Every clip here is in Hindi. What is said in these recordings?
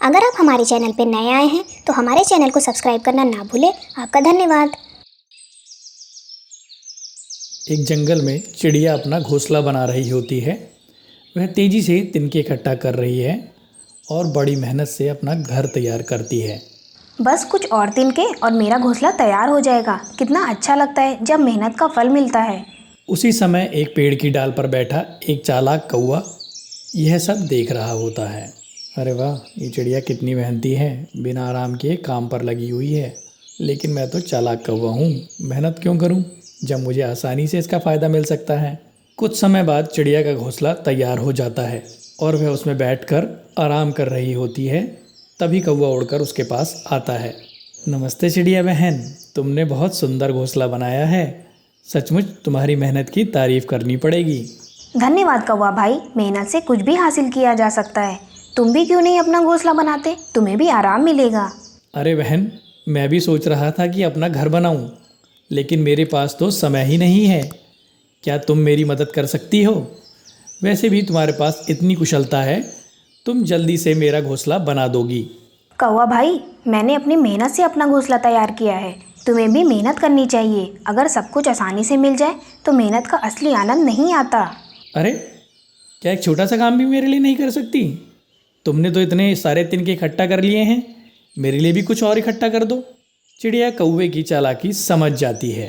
अगर आप हमारे चैनल पर नए आए हैं तो हमारे चैनल को सब्सक्राइब करना ना भूलें। आपका धन्यवाद। एक जंगल में चिड़िया अपना घोंसला बना रही होती है। वह तेज़ी से तिनके इकट्ठा कर रही है और बड़ी मेहनत से अपना घर तैयार करती है। बस कुछ और तिनके और मेरा घोंसला तैयार हो जाएगा। कितना अच्छा लगता है जब मेहनत का फल मिलता है। उसी समय एक पेड़ की डाल पर बैठा एक चालाक कौवा यह सब देख रहा होता है। अरे वाह, ये चिड़िया कितनी मेहनती है, बिना आराम के काम पर लगी हुई है। लेकिन मैं तो चालाक कौवा हूँ, मेहनत क्यों करूँ जब मुझे आसानी से इसका फ़ायदा मिल सकता है। कुछ समय बाद चिड़िया का घोंसला तैयार हो जाता है और वह उसमें बैठकर आराम कर रही होती है। तभी कौवा उड़कर उसके पास आता है। नमस्ते चिड़िया बहन, तुमने बहुत सुंदर घोंसला बनाया है। सचमुच तुम्हारी मेहनत की तारीफ करनी पड़ेगी। धन्यवाद कौवा भाई, मेहनत से कुछ भी हासिल किया जा सकता है। तुम भी क्यों नहीं अपना घोंसला बनाते, तुम्हें भी आराम मिलेगा। अरे बहन, मैं भी सोच रहा था कि अपना घर बनाऊं, लेकिन मेरे पास तो समय ही नहीं है। क्या तुम मेरी मदद कर सकती हो? वैसे भी तुम्हारे पास इतनी कुशलता है, तुम जल्दी से मेरा घोंसला बना दोगी। कौवा भाई, मैंने अपनी मेहनत से अपना घोंसला तैयार किया है। तुम्हें भी मेहनत करनी चाहिए। अगर सब कुछ आसानी से मिल जाए तो मेहनत का असली आनंद नहीं आता। अरे, क्या एक छोटा सा काम भी मेरे लिए नहीं कर सकती? तुमने तो इतने सारे तिनके इकट्ठा कर लिए हैं, मेरे लिए भी कुछ और इकट्ठा कर दो। चिड़िया कौवे की चालाकी समझ जाती है।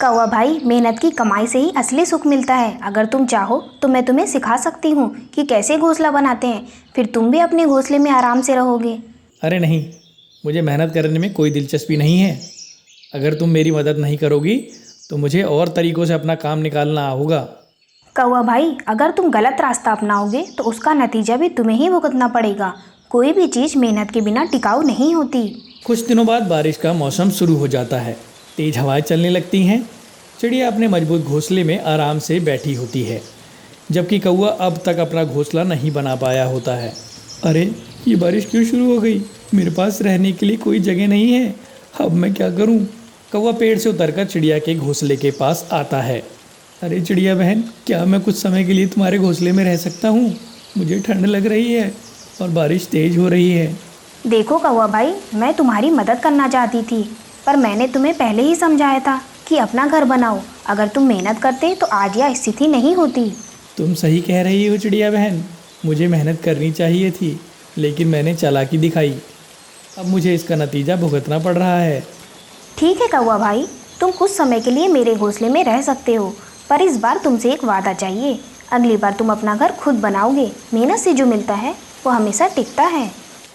कौवा भाई, मेहनत की कमाई से ही असली सुख मिलता है। अगर तुम चाहो तो मैं तुम्हें सिखा सकती हूँ कि कैसे घोंसला बनाते हैं, फिर तुम भी अपने घोंसले में आराम से रहोगे। अरे नहीं, मुझे मेहनत करने में कोई दिलचस्पी नहीं है। अगर तुम मेरी मदद नहीं करोगी तो मुझे और तरीक़ों से अपना काम निकालना होगा। कौवा भाई, अगर तुम गलत रास्ता अपनाओगे तो उसका नतीजा भी तुम्हें ही भुगतना पड़ेगा। कोई भी चीज़ मेहनत के बिना टिकाऊ नहीं होती। कुछ दिनों बाद बारिश का मौसम शुरू हो जाता है। तेज़ हवाएं चलने लगती हैं। चिड़िया अपने मजबूत घोंसले में आराम से बैठी होती है, जबकि कौवा अब तक अपना घोंसला नहीं बना पाया होता है। अरे, ये बारिश क्यों शुरू हो गई? मेरे पास रहने के लिए कोई जगह नहीं है। अब मैं क्या करूं? कौवा पेड़ से उतरकर चिड़िया के घोंसले के पास आता है। अरे चिड़िया बहन, क्या मैं कुछ समय के लिए तुम्हारे घोंसले में रह सकता हूँ? मुझे ठंड लग रही है और बारिश तेज़ हो रही है। देखो कौवा भाई, मैं तुम्हारी मदद करना चाहती थी, पर मैंने तुम्हें पहले ही समझाया था कि अपना घर बनाओ। अगर तुम मेहनत करते तो आज यह स्थिति नहीं होती। तुम सही कह रही हो चिड़िया बहन, मुझे मेहनत करनी चाहिए थी, लेकिन मैंने चालाकी दिखाई। अब मुझे इसका नतीजा भुगतना पड़ रहा है। ठीक है कौवा भाई, तुम कुछ समय के लिए मेरे घोंसले में रह सकते हो, पर इस बार तुमसे एक वादा चाहिए। अगली बार तुम अपना घर खुद बनाओगे। मेहनत से जो मिलता है वो हमेशा टिकता है।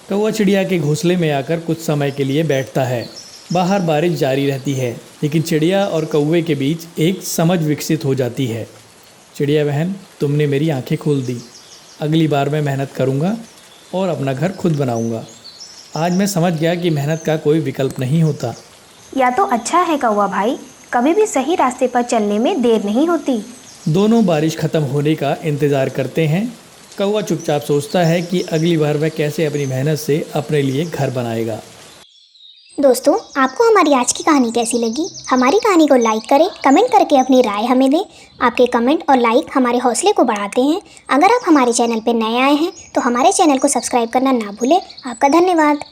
कौवा चिड़िया के घोंसले में आकर कुछ समय के लिए बैठता है। बाहर बारिश जारी रहती है, लेकिन चिड़िया और कौवे के बीच एक समझ विकसित हो जाती है। चिड़िया बहन, तुमने मेरी आंखें खोल दी। अगली बार मैं मेहनत करूँगा और अपना घर खुद बनाऊँगा। आज मैं समझ गया कि मेहनत का कोई विकल्प नहीं होता। या तो अच्छा है कौवा भाई, कभी भी सही रास्ते पर चलने में देर नहीं होती। दोनों बारिश खत्म होने का इंतज़ार करते हैं। कौवा चुपचाप सोचता है कि अगली बार वह कैसे अपनी मेहनत से अपने लिए घर बनाएगा। दोस्तों, आपको हमारी आज की कहानी कैसी लगी? हमारी कहानी को लाइक करें, कमेंट करके अपनी राय हमें दें। आपके कमेंट और लाइक हमारे हौसले को बढ़ाते हैं। अगर आप हमारे चैनल पर नए आए हैं तो हमारे चैनल को सब्सक्राइब करना ना भूलें। आपका धन्यवाद।